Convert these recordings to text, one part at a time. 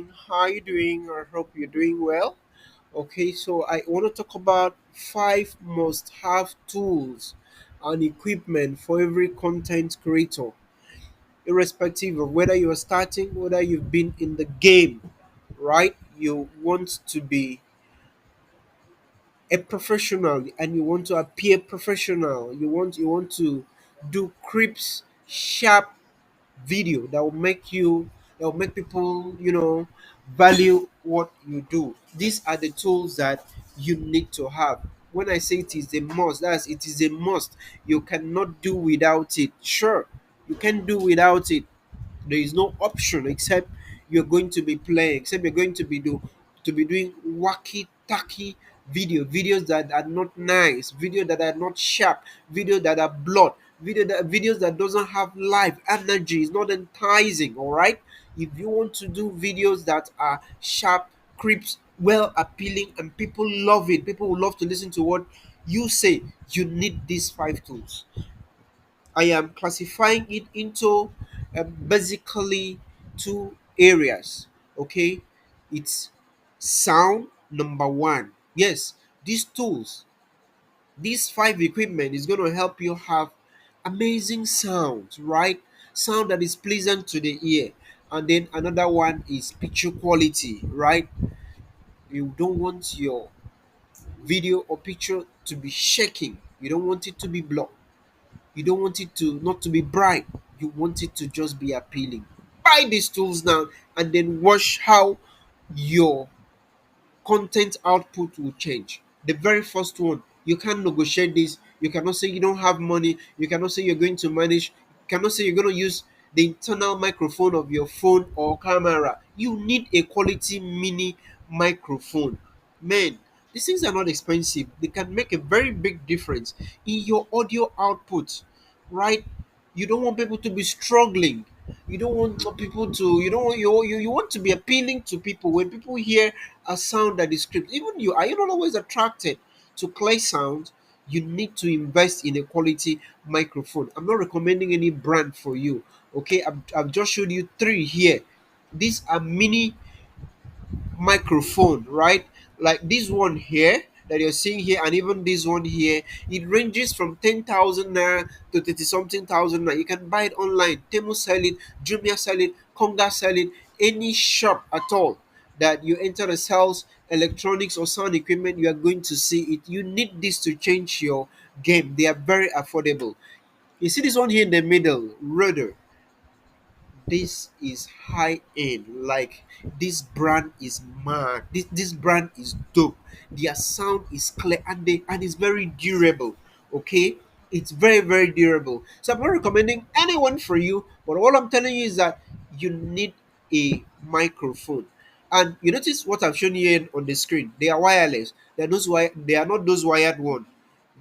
morning. How are you doing? I hope you're doing well. Okay, so I want to talk about five must-have tools and equipment for every content creator, irrespective of whether you're starting, whether you've been in the game, right? You want to be a professional and you want to appear professional. You want to do crisp, sharp video that will make people value what you do. These are the tools that you need to have. When I say it is a must, that's it is a must. You cannot do without it. Sure, you can do without it. There is no option except you're going to be playing, except you're going to be doing wacky tacky videos that are not nice, video that are not sharp, video that are blood, videos that doesn't have life energy, is not enticing. All right, if you want to do videos that are sharp, crisp, well appealing, and people love it, people will love to listen to what you say, you need these five tools. I am classifying it into basically two areas. Okay, it's sound number one. Yes, these tools, these five equipment is going to help you have amazing sound, right? Sound that is pleasant to the ear. And then another one is picture quality, right? You don't want your video or picture to be shaking. You don't want it to be blurred. You don't want it to not to be bright. You want it to just be appealing. Buy these tools now and then watch how your content output will change. The very first one, you can't negotiate this. You cannot say you don't have money. You cannot say you're going to manage. You cannot say you're going to use the internal microphone of your phone or camera. You need a quality mini microphone. Man, these things are not expensive. They can make a very big difference in your audio output, right? You don't want people to be struggling. You don't want people to, you don't want you want to be appealing to people. When people hear a sound that is crisp, even you, are you not always attracted to clear sound? You need to invest in a quality microphone. I'm not recommending any brand for you. Okay, I've just showed you three here. These are mini microphone, right? Like this one here that you're seeing here, and even this one here, it ranges from 10,000 naira to 30 something thousand naira. You can buy it online. Temu sell it, Jumia sell it, Konga sell it, any shop at all that you enter that sells electronics or sound equipment, you are going to see it. You need this to change your game. They are very affordable. You see this one here in the middle, Rudder. This is high end. Like, this brand is mad. This brand is dope. Their sound is clear and it's very durable. Okay, it's very durable. So I'm not recommending anyone for you, but all I'm telling you is that you need a microphone. And you notice what I've shown you here on the screen, they are wireless. They are not those wired one,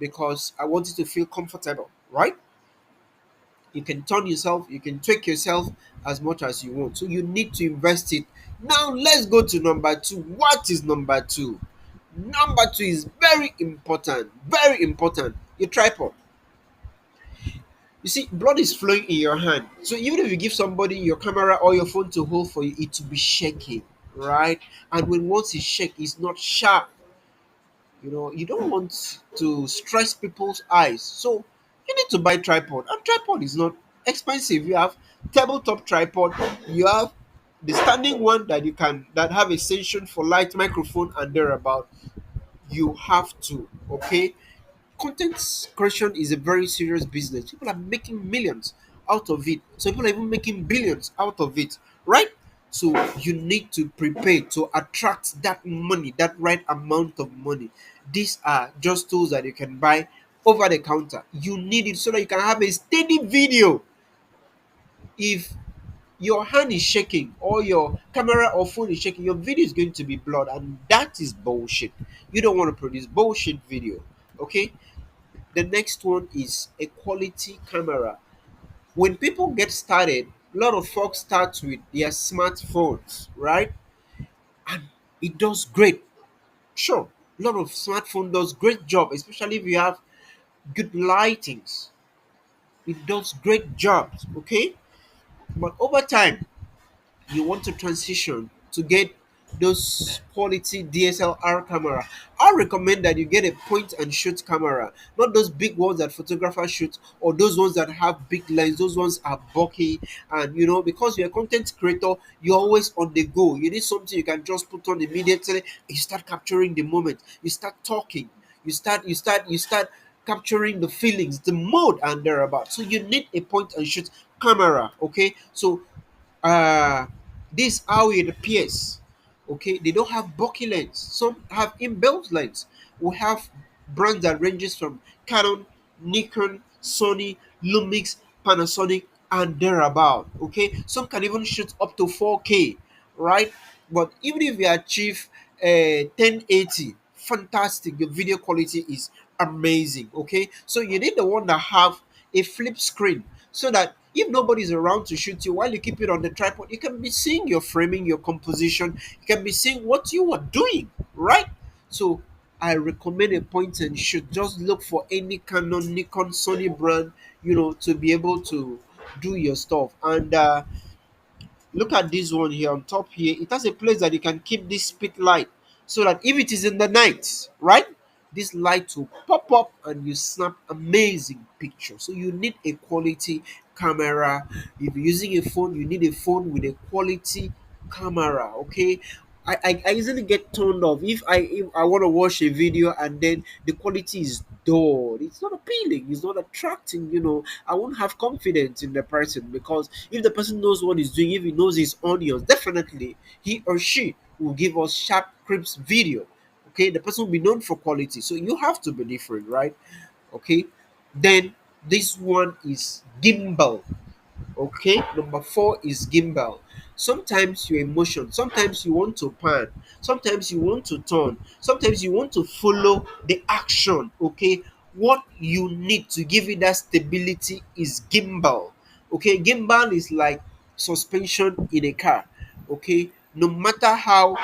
because I want you to feel comfortable, right? You can turn yourself, you can tweak yourself as much as you want. So you need to invest it. Now let's go to number two. What is number two? Number two is very important. Very important. Your tripod. You see, blood is flowing in your hand. So even if you give somebody your camera or your phone to hold for you, it will be shaking, right? And when once it shake, it's not sharp. You don't want to stress people's eyes, so you need to buy tripod. And tripod is not expensive. You have tabletop tripod, you have the standing one that you can that have extension for light, microphone, and thereabout. You have to, okay? Content creation is a very serious business. People are making millions out of it. Some people are even making billions out of it, right? So you need to prepare to attract that money, that right amount of money. These are just tools that you can buy over the counter. You need it so that you can have a steady video. If your hand is shaking or your camera or phone is shaking, your video is going to be blurred, and that is bullshit. You don't want to produce bullshit video. Okay, the next one is a quality camera. When people get started, a lot of folks start with their smartphones, right? And it does great. Sure, a lot of smartphone does great job, especially if you have good lightings. It does great jobs, okay? But over time, you want to transition to get those quality DSLR camera, I recommend that you get a point and shoot camera, not those big ones that photographers shoot, or those ones that have big lens. Those ones are bulky, and because you're a content creator, you're always on the go. You need something you can just put on immediately. You start capturing the moment. You start talking. You start capturing the feelings, the mode, and thereabout. So you need a point and shoot camera. Okay, so uh this how it appears. Okay, they don't have bulky lens, some have inbuilt lens. We have brands that ranges from Canon, Nikon, Sony, Lumix, Panasonic, and thereabout. Okay, some can even shoot up to 4K, right? But even if you achieve 1080, fantastic, the video quality is amazing. Okay, so you need the one that have a flip screen, so that if nobody's around to shoot you, while you keep it on the tripod, you can be seeing your framing, your composition, you can be seeing what you are doing, right? So I recommend a point and shoot. Just look for any Canon, Nikon, Sony brand, to be able to do your stuff. And look at this one here on top here. It has a place that you can keep this spit light, so that if it is in the night, right, this light will pop up and you snap amazing picture. So you need a quality camera. If you're using a phone, you need a phone with a quality camera. Okay, I easily get turned off if I want to watch a video and then the quality is dull. It's not appealing, it's not attracting. I won't have confidence in the person, because if the person knows what he's doing, if he knows his audience, definitely he or she will give us sharp, crisp video. Okay, the person will be known for quality, so you have to be different, right? Okay, then this one is gimbal. Okay, number four is gimbal. Sometimes your emotion, sometimes you want to pan, sometimes you want to turn, sometimes you want to follow the action. Okay, what you need to give it that stability is gimbal. Okay, gimbal is like suspension in a car. Okay, no matter how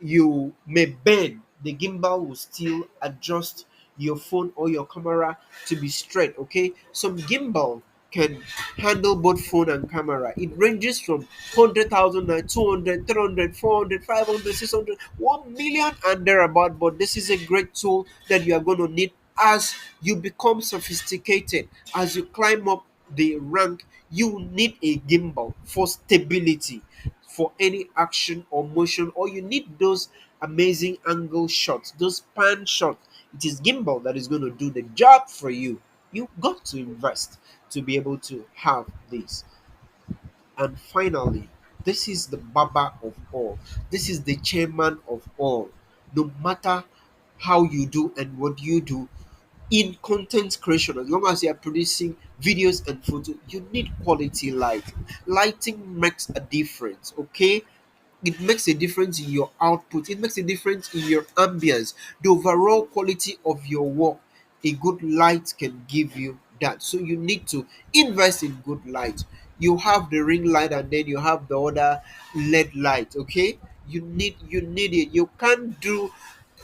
you may bend, the gimbal will still adjust your phone or your camera to be straight. Okay, some gimbal can handle both phone and camera. It ranges from 100,000 naira, 200, 300, 400, 500, 600, 1 million, and thereabout. But this is a great tool that you are going to need as you become sophisticated, as you climb up the rank. You need a gimbal for stability, for any action or motion, or you need those amazing angle shots, those pan shots. It is gimbal that is going to do the job for you. You got to invest to be able to have this. And finally, this is the baba of all. This is the chairman of all. No matter how you do and what you do in content creation, as long as you are producing videos and photos, you need quality lighting. Lighting makes a difference. Okay, it makes a difference in your output, it makes a difference in your ambience, the overall quality of your work. A good light can give you that, so you need to invest in good light. You have the ring light and then you have the other LED light. Okay, you need it. You can't do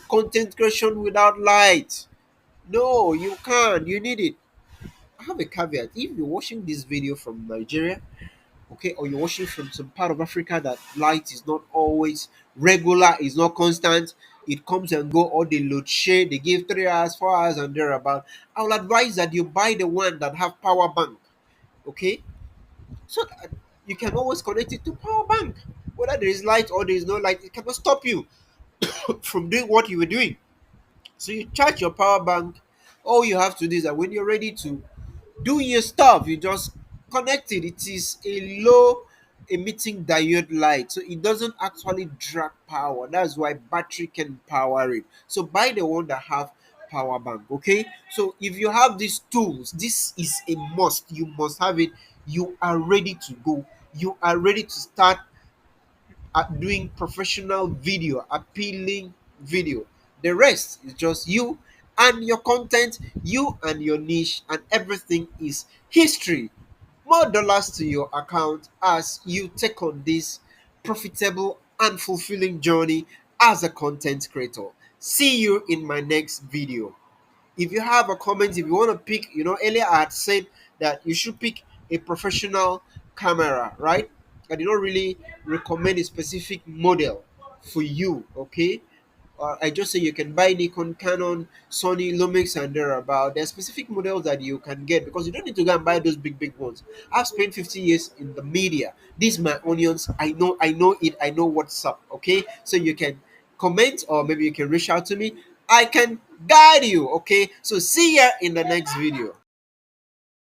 content creation without light. No, you can't. You need it. I have a caveat. If you're watching this video from Nigeria, okay, or you're watching from some part of Africa that light is not always regular, is not constant, it comes and go, or they load share, they give 3 hours, 4 hours, and thereabout, I will advise that you buy the one that have power bank. Okay, so that you can always connect it to power bank. Whether there is light or there is no light, it cannot stop you from doing what you were doing. So you charge your power bank. All you have to do is that when you're ready to do your stuff, you just connect it. It is a low emitting diode light, so it doesn't actually drag power. That's why battery can power it. So buy the one that have power bank. Okay, so if you have these tools, this is a must. You must have it. You are ready to go. You are ready to start at doing professional video, appealing video. The rest is just you and your content, you and your niche, and everything is history. More dollars to your account as you take on this profitable and fulfilling journey as a content creator. See you in my next video. If you have a comment, if you want to pick, earlier I had said that you should pick a professional camera, right? I did not really recommend a specific model for you. Okay, I just say you can buy Nikon, Canon, Sony, Lumix, and thereabout. There are specific models that you can get because you don't need to go and buy those big ones. I've spent 50 years in the media. These my onions. I know it. I know what's up. Okay, so you can comment or maybe you can reach out to me. I can guide you. Okay, so see ya in the next video.